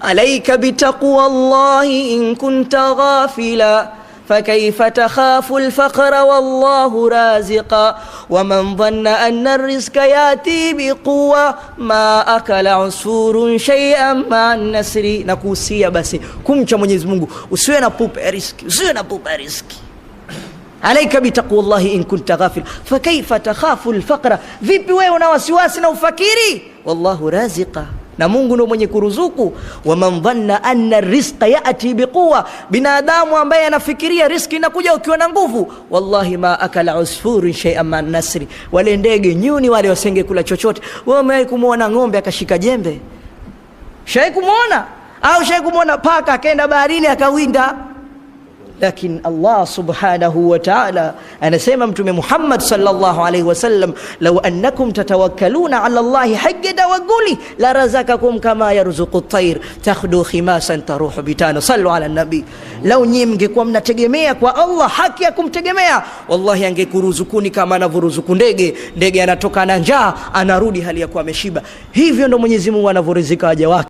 alaika bitaqwa Allahi in kunta ghafila فكيف تخاف الفقر والله رازقا ومن ظن أن الرزق يأتي بقوة ما أكل عصفور شيئا مع النسر. Nakuhusia basi kumcha Mwenyezi Mungu, usiwe na pupa ya riziki, usiwe na pupa ya riziki. Alaika bitaqwa Allahi in kunta ghafil fakaifa takhafu alfaqra, vipi wewe una wasiwasi na ufakiri? Wallahu raziqa, na Mungu ndio mwenye kuruzuku. Wa man dhanna anna rizqa yati biquwa, binadamu ambaye anafikiria riziki inakuja ukiwa na nguvu, wallahi ma akala usfurun shay'an man nasri, wale ndege nyuni wale wasenge kula chochote. Wewe umewahi kumuona ng'ombe akashika jembe? Shai kumuona? Au shai kumuona paka akaenda baharini akawinda? Lakini Allah subhanahu wa ta'ala anasema Mtume Muhammad sallallahu alayhi wasallam, law annakum tatawakkaluna ala Allahi haqqa tawakkuli la razaqakum kama yarzuqu at-tayr takhdu khimasan taruhu bitana. Sallu ala nabi. Lau nyinyi mngekuwa mnategemea kwa Allah haki ya kumtegemea, wallahi angekuruzukuni kama anavyoruzuku ndege. Ndege anatoka na njaa anarudi hali ya kuwa ameshiba. Hivyo ndo Mwenyezi Mungu anavyorizika waja wake.